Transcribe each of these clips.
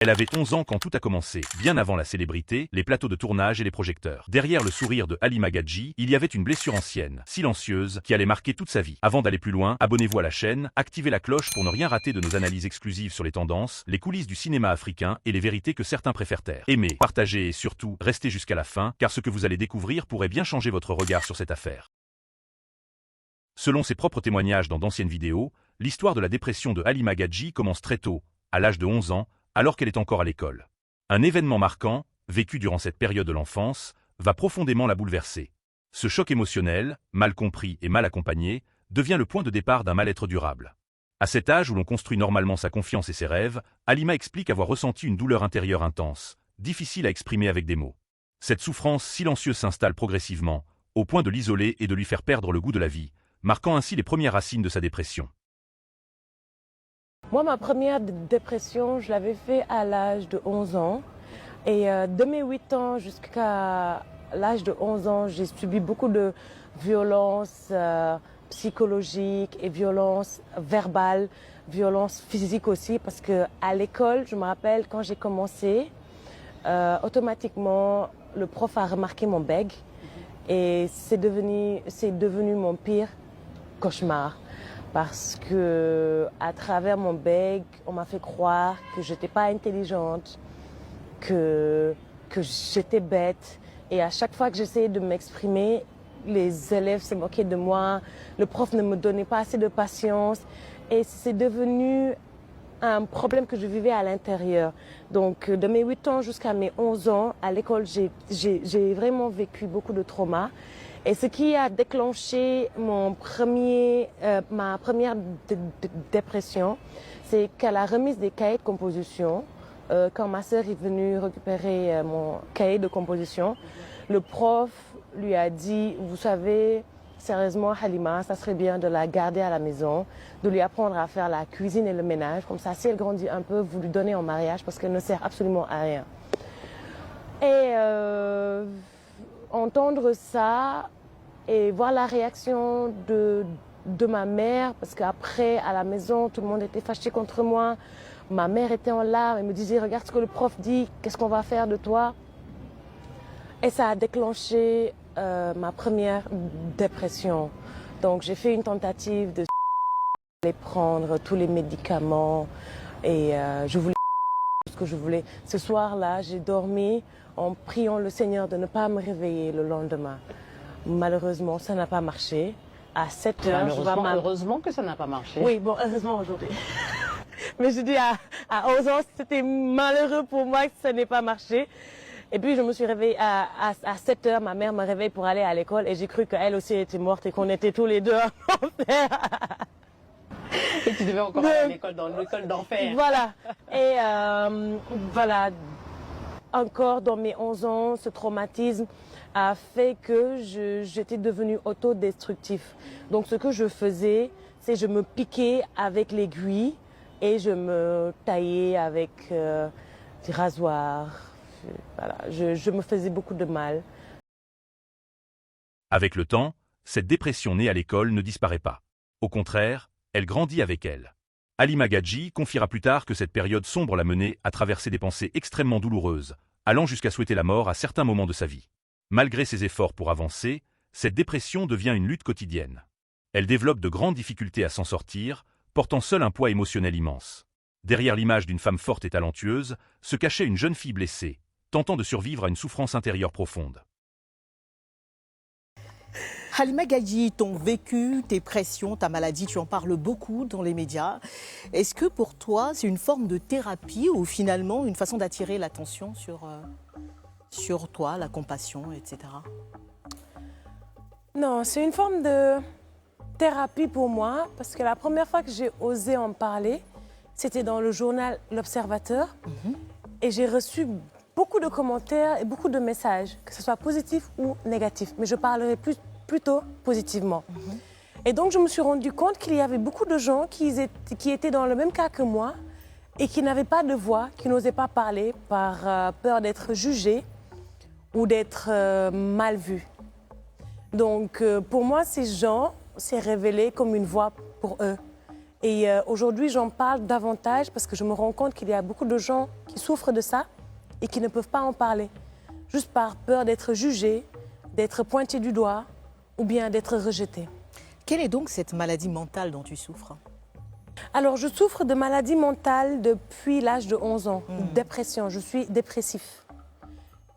Elle avait 11 ans quand tout a commencé, bien avant la célébrité, les plateaux de tournage et les projecteurs. Derrière le sourire de Halima Gadji, il y avait une blessure ancienne, silencieuse, qui allait marquer toute sa vie. Avant d'aller plus loin, abonnez-vous à la chaîne, activez la cloche pour ne rien rater de nos analyses exclusives sur les tendances, les coulisses du cinéma africain et les vérités que certains préfèrent taire. Aimez, partagez et surtout, restez jusqu'à la fin, car ce que vous allez découvrir pourrait bien changer votre regard sur cette affaire. Selon ses propres témoignages dans d'anciennes vidéos, l'histoire de la dépression de Halima Gadji commence très tôt, à l'âge de 11 ans, alors qu'elle est encore à l'école. Un événement marquant, vécu durant cette période de l'enfance, va profondément la bouleverser. Ce choc émotionnel, mal compris et mal accompagné, devient le point de départ d'un mal-être durable. À cet âge où l'on construit normalement sa confiance et ses rêves, Halima explique avoir ressenti une douleur intérieure intense, difficile à exprimer avec des mots. Cette souffrance silencieuse s'installe progressivement, au point de l'isoler et de lui faire perdre le goût de la vie, marquant ainsi les premières racines de sa dépression. Moi, ma première dépression, je l'avais fait à l'âge de 11 ans. Et de mes 8 ans jusqu'à l'âge de 11 ans, j'ai subi beaucoup de violences psychologiques et violences verbales, violences physiques aussi. Parce qu'à l'école, je me rappelle, quand j'ai commencé, automatiquement, le prof a remarqué mon bègue. Et c'est devenu mon pire cauchemar. Parce que à travers mon bègue, on m'a fait croire que j'étais pas intelligente, que j'étais bête. Et à chaque fois que j'essayais de m'exprimer, les élèves se moquaient de moi, le prof ne me donnait pas assez de patience. Et c'est devenu un problème que je vivais à l'intérieur. Donc de mes 8 ans jusqu'à mes 11 ans, à l'école, j'ai vraiment vécu beaucoup de traumas. Et ce qui a déclenché ma première dépression, c'est qu'à la remise des cahiers de composition, quand ma sœur est venue récupérer mon cahier de composition, le prof lui a dit, vous savez, sérieusement Halima, ça serait bien de la garder à la maison, de lui apprendre à faire la cuisine et le ménage, comme ça si elle grandit un peu, vous lui donnez en mariage parce qu'elle ne sert absolument à rien. Et entendre ça et voir la réaction de ma mère, parce qu'après, à la maison, tout le monde était fâché contre moi. Ma mère était en larmes, elle me disait, regarde ce que le prof dit, qu'est-ce qu'on va faire de toi? Et ça a déclenché ma première dépression. Donc j'ai fait une tentative de prendre tous les médicaments et je voulais ce que je voulais. Ce soir-là, j'ai dormi en priant le Seigneur de ne pas me réveiller le lendemain. Malheureusement, ça n'a pas marché. À 7 heures, heureusement que ça n'a pas marché. Oui, bon, heureusement aujourd'hui. Mais je dis à 11 ans, c'était malheureux pour moi que ça n'ait pas marché. Et puis je me suis réveillée à 7 heures, ma mère me réveille pour aller à l'école et j'ai cru qu'elle aussi était morte et qu'on était tous les deux en enfer. Et tu devais encore aller à l'école, dans l'école d'enfer. Voilà. Et voilà, encore dans mes 11 ans, ce traumatisme a fait que j'étais devenue autodestructif. Donc ce que je faisais, c'est je me piquais avec l'aiguille et je me taillais avec des rasoirs. Voilà, je me faisais beaucoup de mal. Avec le temps, cette dépression née à l'école ne disparaît pas. Au contraire, elle grandit avec elle. Halima Gadji confiera plus tard que cette période sombre l'a menée à traverser des pensées extrêmement douloureuses, allant jusqu'à souhaiter la mort à certains moments de sa vie. Malgré ses efforts pour avancer, cette dépression devient une lutte quotidienne. Elle développe de grandes difficultés à s'en sortir, portant seule un poids émotionnel immense. Derrière l'image d'une femme forte et talentueuse, se cachait une jeune fille blessée, tentant de survivre à une souffrance intérieure profonde. Halima Gadji, ton vécu, tes pressions, ta maladie, tu en parles beaucoup dans les médias. Est-ce que pour toi, c'est une forme de thérapie ou finalement une façon d'attirer l'attention sur toi, la compassion, etc. Non, c'est une forme de thérapie pour moi parce que la première fois que j'ai osé en parler, c'était dans le journal L'Observateur et j'ai reçu beaucoup de commentaires et beaucoup de messages, que ce soit positif ou négatif. Mais je parlerai plutôt positivement. Et donc, je me suis rendu compte qu'il y avait beaucoup de gens qui étaient dans le même cas que moi et qui n'avaient pas de voix, qui n'osaient pas parler par peur d'être jugés ou d'être mal vus. Donc, pour moi, ces gens s'est révélé comme une voix pour eux. Et aujourd'hui, j'en parle davantage parce que je me rends compte qu'il y a beaucoup de gens qui souffrent de ça et qui ne peuvent pas en parler, juste par peur d'être jugés, d'être pointés du doigt ou bien d'être rejetés. Quelle est donc cette maladie mentale dont tu souffres? Alors, je souffre de maladie mentale depuis l'âge de 11 ans, dépression. Je suis dépressif.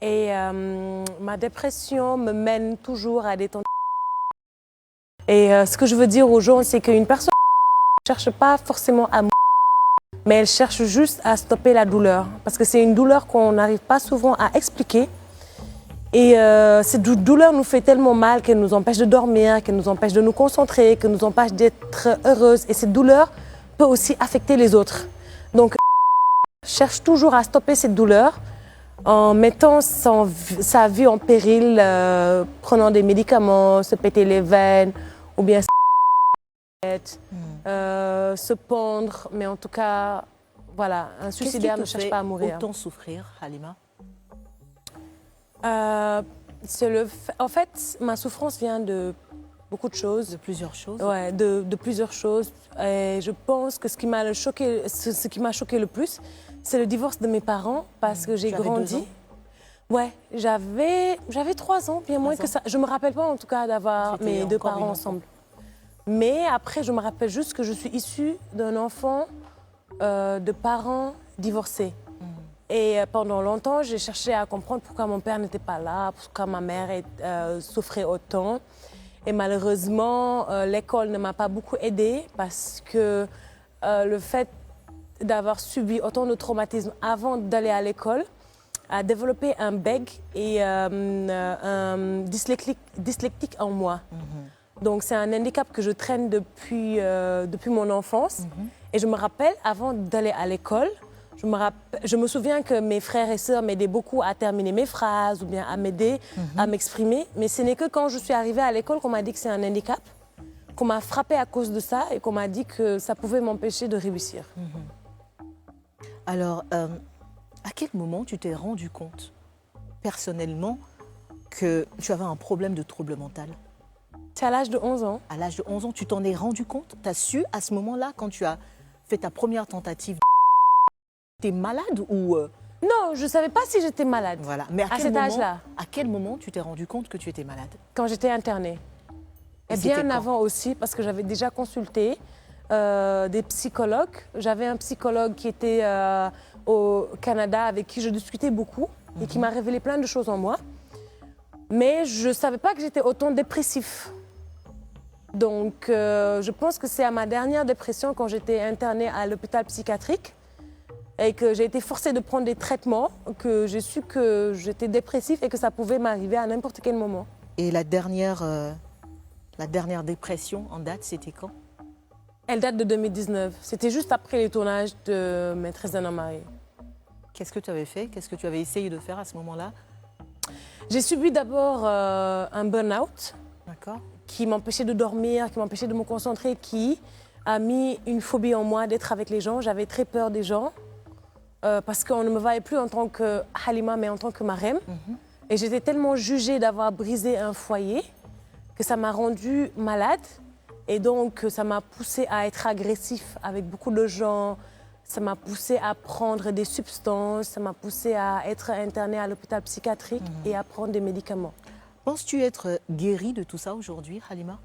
Et ma dépression me mène toujours à des tentatives. Et ce que je veux dire aux gens, c'est qu'une personne ne cherche pas forcément à mourir, mais elle cherche juste à stopper la douleur. Parce que c'est une douleur qu'on n'arrive pas souvent à expliquer. Et cette douleur nous fait tellement mal qu'elle nous empêche de dormir, qu'elle nous empêche de nous concentrer, qu'elle nous empêche d'être heureuse. Et cette douleur peut aussi affecter les autres. Donc, cherche toujours à stopper cette douleur en mettant sa vie en péril, prenant des médicaments, se péter les veines ou bien se pendre. Mais en tout cas, voilà, un suicidaire ne cherche pas à mourir. Qu'est-ce qui te fait autant souffrir, Halima? En fait, ma souffrance vient de beaucoup de choses. De plusieurs choses? Ouais, de plusieurs choses. Et je pense que ce qui m'a choqué le plus, c'est le divorce de mes parents parce que j'ai grandi. 2 ans? Ouais, j'avais 3 ans, bien moins que ça. Je me rappelle pas en tout cas d'avoir mes 2 parents ensemble. Mais après, je me rappelle juste que je suis issue d'un enfant de parents divorcés. Et pendant longtemps, j'ai cherché à comprendre pourquoi mon père n'était pas là, pourquoi ma mère souffrait autant. Et malheureusement, l'école ne m'a pas beaucoup aidée parce que le fait d'avoir subi autant de traumatismes avant d'aller à l'école a développé un bègue et un dyslexique en moi. Donc c'est un handicap que je traîne depuis mon enfance. Et je me rappelle, avant d'aller à l'école, je me souviens que mes frères et sœurs m'aidaient beaucoup à terminer mes phrases ou bien à m'aider à m'exprimer. Mais ce n'est que quand je suis arrivée à l'école qu'on m'a dit que c'est un handicap, qu'on m'a frappée à cause de ça et qu'on m'a dit que ça pouvait m'empêcher de réussir. Alors, à quel moment tu t'es rendu compte, personnellement, que tu avais un problème de trouble mental? C'est à l'âge de 11 ans. À l'âge de 11 ans, tu t'en es rendu compte? Tu as su à ce moment-là, quand tu as fait ta première tentative, tu es malade ou... Non, je ne savais pas si j'étais malade. Voilà. Mais à cet âge-là. À quel moment tu t'es rendu compte que tu étais malade? Quand j'étais internée. Et bien avant aussi, parce que j'avais déjà consulté des psychologues. J'avais un psychologue qui était au Canada avec qui je discutais beaucoup et qui m'a révélé plein de choses en moi. Mais je ne savais pas que j'étais autant dépressif. Donc, je pense que c'est à ma dernière dépression, quand j'étais internée à l'hôpital psychiatrique et que j'ai été forcée de prendre des traitements, que j'ai su que j'étais dépressif et que ça pouvait m'arriver à n'importe quel moment. Et la dernière dépression en date, c'était quand? Elle date de 2019. C'était juste après les tournages de Maîtresse d'un homme marié. Qu'est-ce que tu avais fait? Qu'est-ce que tu avais essayé de faire à ce moment-là? J'ai subi d'abord un burn-out qui m'empêchait de dormir, qui m'empêchait de me concentrer, qui a mis une phobie en moi d'être avec les gens. J'avais très peur des gens parce qu'on ne me voyait plus en tant que Halima, mais en tant que Marème. Et j'étais tellement jugée d'avoir brisé un foyer que ça m'a rendue malade. Et donc, ça m'a poussée à être agressif avec beaucoup de gens. Ça m'a poussée à prendre des substances. Ça m'a poussée à être internée à l'hôpital psychiatrique et à prendre des médicaments. Penses-tu être guérie de tout ça aujourd'hui, Halima?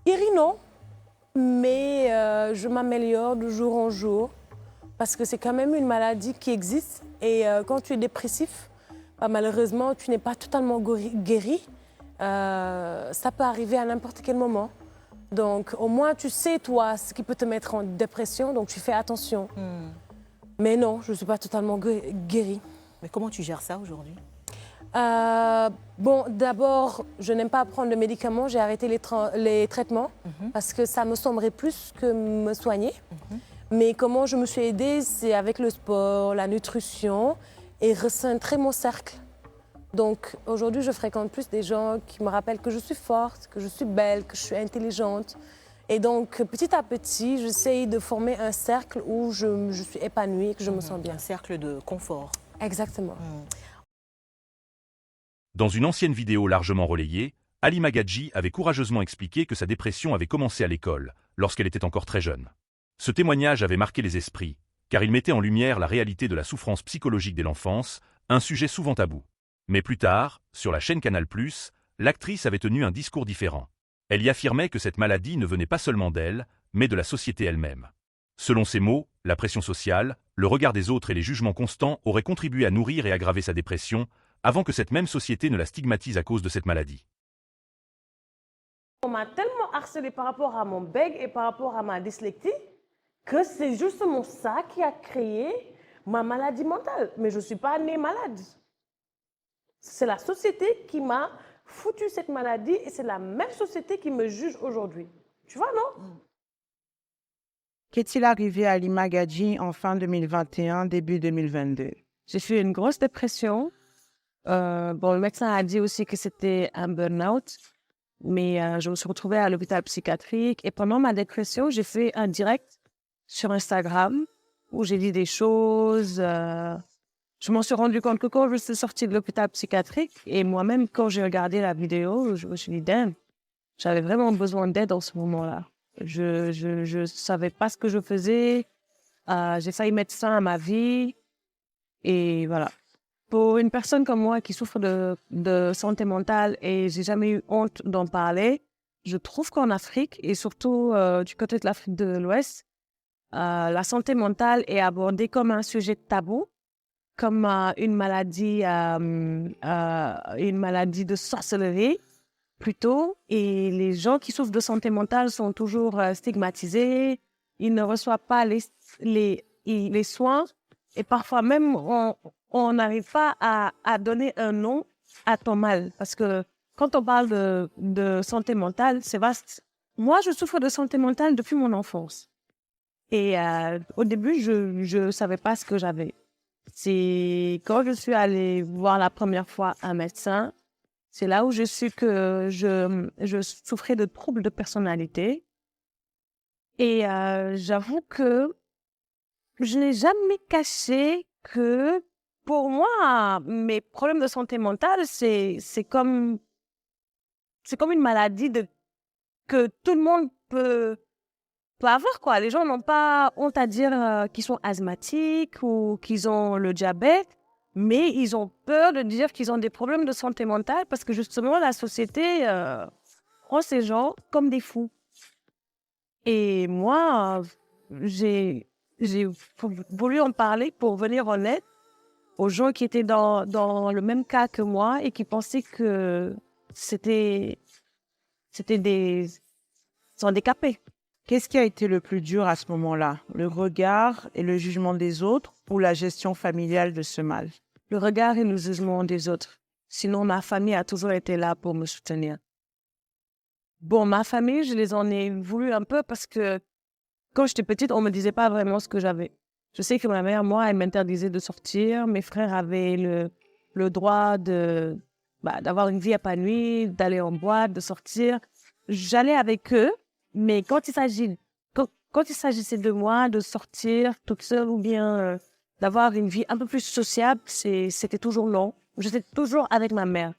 Guérie, non. Mais je m'améliore de jour en jour. Parce que c'est quand même une maladie qui existe. Et quand tu es dépressif, bah, malheureusement, tu n'es pas totalement guéri. Ça peut arriver à n'importe quel moment. Donc, au moins, tu sais, toi, ce qui peut te mettre en dépression, donc tu fais attention. Mais non, je ne suis pas totalement guérie. Mais comment tu gères ça aujourd'hui? Bon, d'abord, je n'aime pas prendre de médicaments. J'ai arrêté les traitements parce que ça me semblerait plus que me soigner. Mais comment je me suis aidée, c'est avec le sport, la nutrition et recentrer mon cercle. Donc aujourd'hui, je fréquente plus des gens qui me rappellent que je suis forte, que je suis belle, que je suis intelligente. Et donc petit à petit, j'essaye de former un cercle où je suis épanouie et que je me sens bien. Un cercle de confort. Exactement. Dans une ancienne vidéo largement relayée, Halima Gadji avait courageusement expliqué que sa dépression avait commencé à l'école, lorsqu'elle était encore très jeune. Ce témoignage avait marqué les esprits, car il mettait en lumière la réalité de la souffrance psychologique dès l'enfance, un sujet souvent tabou. Mais plus tard, sur la chaîne Canal+, l'actrice avait tenu un discours différent. Elle y affirmait que cette maladie ne venait pas seulement d'elle, mais de la société elle-même. Selon ses mots, la pression sociale, le regard des autres et les jugements constants auraient contribué à nourrir et aggraver sa dépression, avant que cette même société ne la stigmatise à cause de cette maladie. On m'a tellement harcelé par rapport à mon bègue et par rapport à ma dyslexie que c'est justement ça qui a créé ma maladie mentale. Mais je ne suis pas née malade. C'est la société qui m'a foutu cette maladie et c'est la même société qui me juge aujourd'hui. Tu vois, non? Qu'est-il arrivé à Halima Gadji en fin 2021, début 2022? J'ai fait une grosse dépression. Le médecin a dit aussi que c'était un burn-out. Mais je me suis retrouvée à l'hôpital psychiatrique. Et pendant ma dépression, j'ai fait un direct sur Instagram où j'ai dit des choses. Je m'en suis rendu compte que quand je suis sortie de l'hôpital psychiatrique, et moi-même, quand j'ai regardé la vidéo, je me suis dit, damn, j'avais vraiment besoin d'aide en ce moment-là. Je savais pas ce que je faisais. J'ai failli mettre fin à ma vie. Et voilà. Pour une personne comme moi qui souffre de santé mentale et j'ai jamais eu honte d'en parler, je trouve qu'en Afrique, et surtout du côté de l'Afrique de l'Ouest, la santé mentale est abordée comme un sujet tabou, comme une maladie de sorcellerie plutôt. Et les gens qui souffrent de santé mentale sont toujours stigmatisés. Ils ne reçoivent pas les soins et parfois même on n'arrive pas à donner un nom à ton mal. Parce que quand on parle de santé mentale, c'est vaste. Moi, je souffre de santé mentale depuis mon enfance. Et au début, je ne savais pas ce que j'avais. C'est quand je suis allée voir la première fois un médecin, c'est là où j'ai su que je souffrais de troubles de personnalité. Et j'avoue que je n'ai jamais caché que pour moi, mes problèmes de santé mentale, c'est comme une maladie que tout le monde peut avoir, quoi. Les gens n'ont pas honte à dire qu'ils sont asthmatiques ou qu'ils ont le diabète, mais ils ont peur de dire qu'ils ont des problèmes de santé mentale parce que justement, la société prend ces gens comme des fous. Et moi, j'ai voulu en parler pour venir en aide aux gens qui étaient dans le même cas que moi et qui pensaient que c'était des handicapés. Qu'est-ce qui a été le plus dur à ce moment-là? Le regard et le jugement des autres ou la gestion familiale de ce mal? Le regard et le jugement des autres. Sinon, ma famille a toujours été là pour me soutenir. Bon, ma famille, je les en ai voulu un peu parce que quand j'étais petite, on ne me disait pas vraiment ce que j'avais. Je sais que ma mère, moi, elle m'interdisait de sortir. Mes frères avaient le droit d'avoir une vie épanouie, d'aller en boîte, de sortir. J'allais avec eux, mais quand il s'agissait de moi, de sortir toute seule ou bien d'avoir une vie un peu plus sociable, c'était toujours non. J'étais toujours avec ma mère.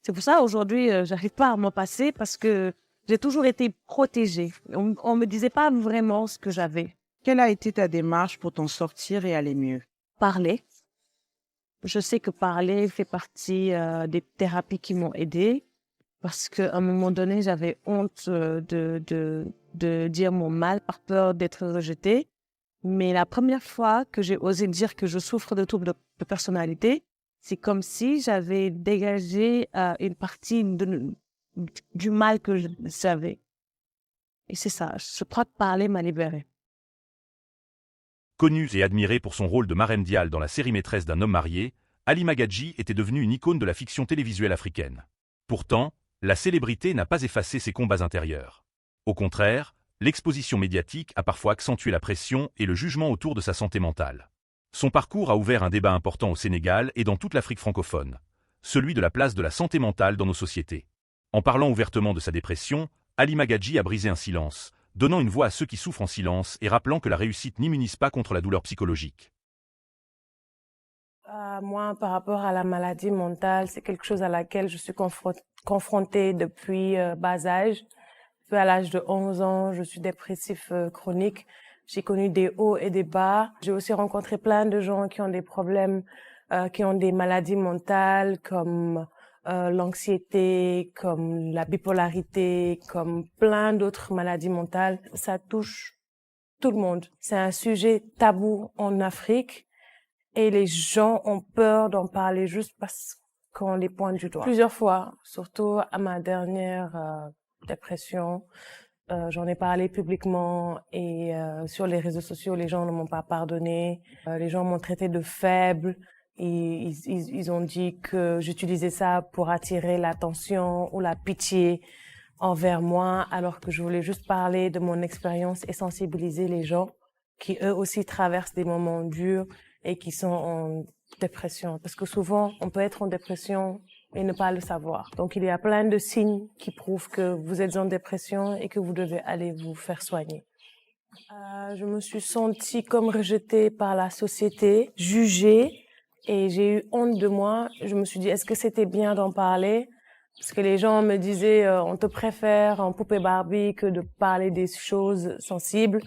C'est pour ça, aujourd'hui, j'arrive pas à m'en passer parce que j'ai toujours été protégée. On me disait pas vraiment ce que j'avais. Quelle a été ta démarche pour t'en sortir et aller mieux? Parler. Je sais que parler fait partie des thérapies qui m'ont aidée parce qu'à un moment donné, j'avais honte de dire mon mal par peur d'être rejetée. Mais la première fois que j'ai osé dire que je souffre de troubles de personnalité, c'est comme si j'avais dégagé une partie du mal que j'avais. Et c'est ça, je crois que parler m'a libérée. Connue et admirée pour son rôle de Marème Dial dans la série Maîtresse d'un homme marié, Halima Gadji était devenue une icône de la fiction télévisuelle africaine. Pourtant, la célébrité n'a pas effacé ses combats intérieurs. Au contraire, l'exposition médiatique a parfois accentué la pression et le jugement autour de sa santé mentale. Son parcours a ouvert un débat important au Sénégal et dans toute l'Afrique francophone, celui de la place de la santé mentale dans nos sociétés. En parlant ouvertement de sa dépression, Halima Gadji a brisé un silence, donnant une voix à ceux qui souffrent en silence et rappelant que la réussite n'immunise pas contre la douleur psychologique. Moi, par rapport à la maladie mentale, c'est quelque chose à laquelle je suis confrontée depuis bas âge. À l'âge de 11 ans, je suis dépressif chronique. J'ai connu des hauts et des bas. J'ai aussi rencontré plein de gens qui ont des problèmes, qui ont des maladies mentales comme l'anxiété, comme la bipolarité, comme plein d'autres maladies mentales. Ça touche tout le monde. C'est un sujet tabou en Afrique et les gens ont peur d'en parler juste parce qu'on les pointe du doigt. Plusieurs fois, surtout à ma dernière dépression, j'en ai parlé publiquement et sur les réseaux sociaux, les gens ne m'ont pas pardonné. Les gens m'ont traité de faible. Et ils ont dit que j'utilisais ça pour attirer l'attention ou la pitié envers moi, alors que je voulais juste parler de mon expérience et sensibiliser les gens qui eux aussi traversent des moments durs et qui sont en dépression. Parce que souvent, on peut être en dépression et ne pas le savoir. Donc, il y a plein de signes qui prouvent que vous êtes en dépression et que vous devez aller vous faire soigner. Je me suis sentie comme rejetée par la société, jugée, et j'ai eu honte de moi. Je me suis dit, est-ce que c'était bien d'en parler? Parce que les gens me disaient, on te préfère en poupée Barbie que de parler des choses sensibles.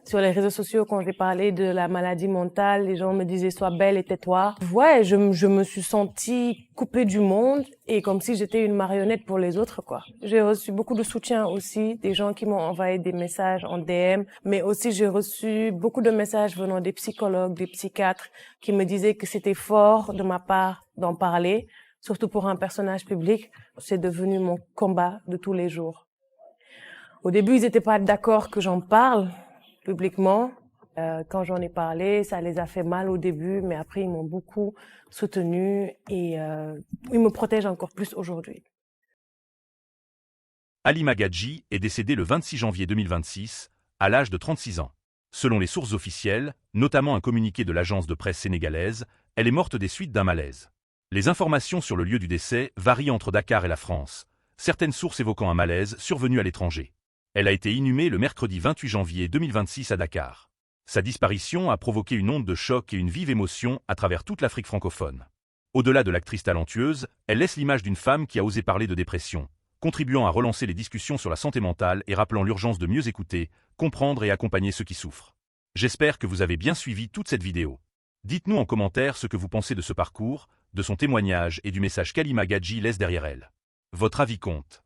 Sur les réseaux sociaux, quand j'ai parlé de la maladie mentale, les gens me disaient, sois belle et tais-toi. Ouais, je me suis sentie coupée du monde et comme si j'étais une marionnette pour les autres, quoi. J'ai reçu beaucoup de soutien aussi, des gens qui m'ont envoyé des messages en DM, mais aussi j'ai reçu beaucoup de messages venant des psychologues, des psychiatres, qui me disaient que c'était fort de ma part d'en parler, surtout pour un personnage public. C'est devenu mon combat de tous les jours. Au début, ils n'étaient pas d'accord que j'en parle publiquement. Quand j'en ai parlé, ça les a fait mal au début, mais après, ils m'ont beaucoup soutenue et ils me protègent encore plus aujourd'hui. Halima Gadji est décédée le 26 janvier 2026, à l'âge de 36 ans. Selon les sources officielles, notamment un communiqué de l'agence de presse sénégalaise, elle est morte des suites d'un malaise. Les informations sur le lieu du décès varient entre Dakar et la France, certaines sources évoquant un malaise survenu à l'étranger. Elle a été inhumée le mercredi 28 janvier 2026 à Dakar. Sa disparition a provoqué une onde de choc et une vive émotion à travers toute l'Afrique francophone. Au-delà de l'actrice talentueuse, elle laisse l'image d'une femme qui a osé parler de dépression, contribuant à relancer les discussions sur la santé mentale et rappelant l'urgence de mieux écouter, comprendre et accompagner ceux qui souffrent. J'espère que vous avez bien suivi toute cette vidéo. Dites-nous en commentaire ce que vous pensez de ce parcours, de son témoignage et du message qu'Halima Gadji laisse derrière elle. Votre avis compte.